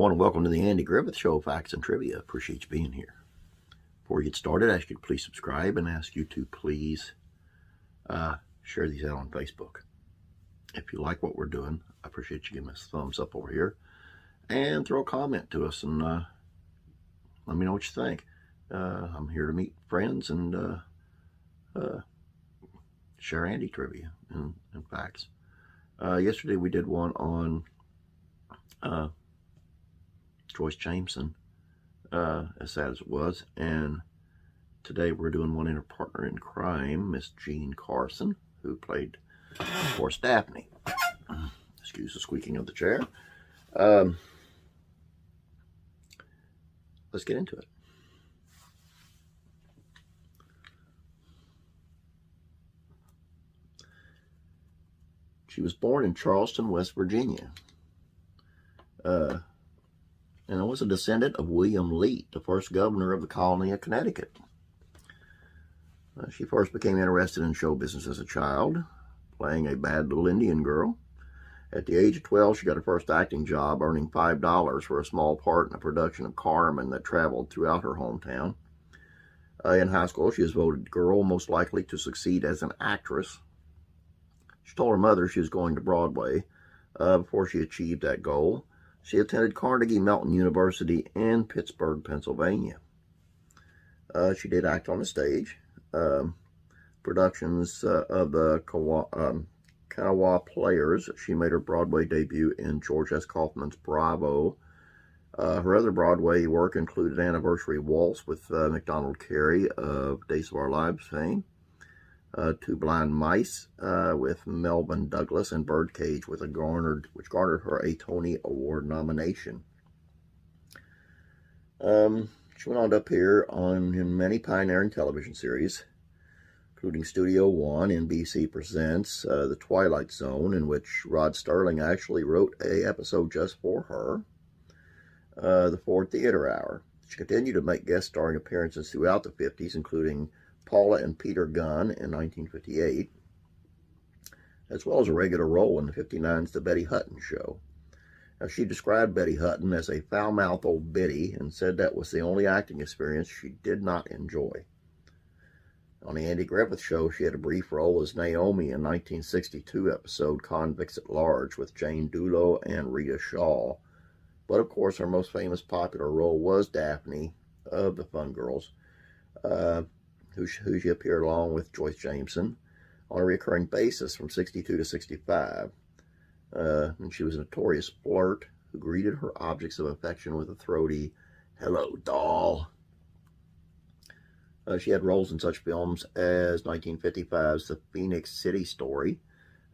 want to welcome to the Andy Griffith Show, Facts and Trivia. Appreciate you being here. Before we get started, I ask you to please subscribe and ask you to please share these out on Facebook. If you like what we're doing, I appreciate you giving us a thumbs up over here. And throw a comment to us and let me know what you think. I'm here to meet friends and share Andy trivia and facts. Yesterday we did one on Joyce Jameson, as sad as it was, and today we're doing one in her partner in crime, Miss Jean Carson, who played, of course, Daphne. Excuse the squeaking of the chair. Let's get into it. She was born in Charleston, West Virginia, and was a descendant of William Leet, the first governor of the colony of Connecticut. She first became interested in show business as a child, playing a bad little Indian girl. At the age of 12, she got her first acting job, earning $5 for a small part in a production of Carmen that traveled throughout her hometown. In high school, she was voted girl most likely to succeed as an actress. She told her mother she was going to Broadway. Before she achieved that goal, she attended Carnegie Mellon University in Pittsburgh, Pennsylvania. She did act on the stage. Productions of the Kanawha Players. She made her Broadway debut in George S. Kaufman's Bravo. Her other Broadway work included Anniversary Waltz with MacDonald Carey of Days of Our Lives fame, Two Blind Mice with Melvyn Douglas, and Birdcage, which garnered her a Tony Award nomination. She went on to appear in many pioneering television series, including Studio One, NBC Presents, The Twilight Zone, in which Rod Serling actually wrote an episode just for her, The Ford Theater Hour. She continued to make guest starring appearances throughout the 50s, including Paula and Peter Gunn in 1958, as well as a regular role in the 59's The Betty Hutton Show. Now, she described Betty Hutton as a foul-mouthed old biddy and said that was the only acting experience she did not enjoy. On the Andy Griffith Show, she had a brief role as Naomi in 1962 episode Convicts at Large with Jane Dulo and Rita Shaw. But of course, her most famous popular role was Daphne of the Fun Girls, who she appeared along with Joyce Jameson on a recurring basis from 62 to 65. And she was a notorious flirt who greeted her objects of affection with a throaty, "Hello, doll." She had roles in such films as 1955's The Phoenix City Story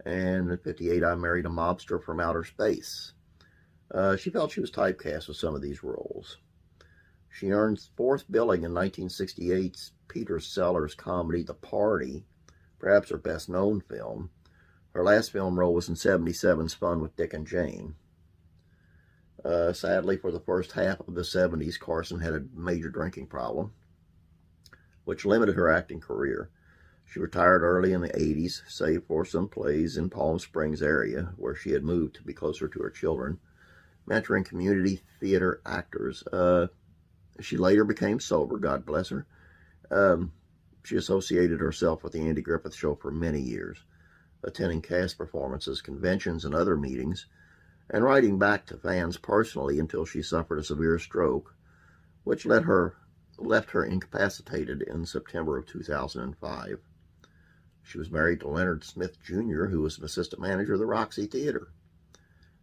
and in 58, I Married a Mobster from Outer Space. She felt she was typecast with some of these roles. She earned fourth billing in 1968's Peter Sellers comedy The Party, perhaps her best-known film. Her last film role was in 77's Fun with Dick and Jane. Sadly, for the first half of the 70s, Carson had a major drinking problem, which limited her acting career. She retired early in the 80s, save for some plays in Palm Springs area, where she had moved to be closer to her children, mentoring community theater actors. She later became sober, God bless her. She associated herself with the Andy Griffith Show for many years, attending cast performances, conventions, and other meetings, and writing back to fans personally until she suffered a severe stroke, which left her incapacitated in September of 2005. She was married to Leonard Smith Jr., who was an assistant manager of the Roxy Theater.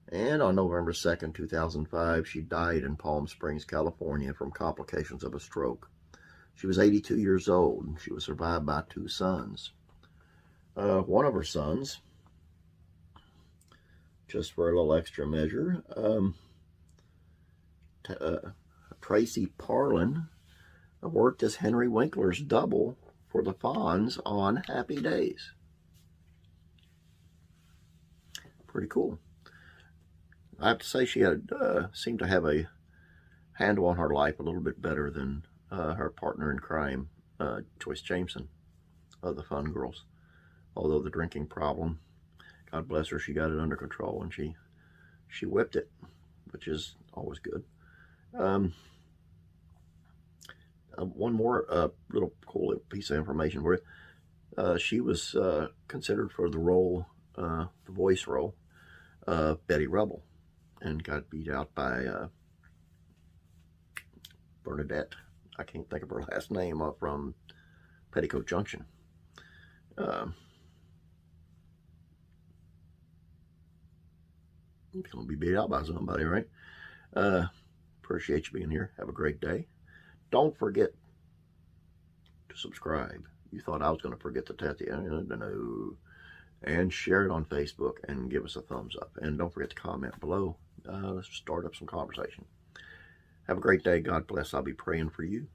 And on November 2nd, 2005, she died in Palm Springs, California from complications of a stroke. She was 82 years old, and she was survived by two sons. One of her sons, just for a little extra measure, Tracy Parlin, worked as Henry Winkler's double for the Fonz on Happy Days. Pretty cool. I have to say she had seemed to have a handle on her life a little bit better than her partner in crime, Joyce Jameson of the Fun Girls. Although the drinking problem, God bless her, she got it under control and she whipped it. which is always good. One more little cool piece of information where she was considered for the role, the voice role, Betty Rubble, and got beat out by Bernadette. I can't think of her last name, from Petticoat Junction. Gonna be beat out by somebody, right? Appreciate you being here. Have a great day. Don't forget to subscribe. You thought I was going to forget to tell you. No. And share it on Facebook and give us a thumbs up. And don't forget to comment below. Let's start up some conversation. Have a great day. God bless. I'll be praying for you.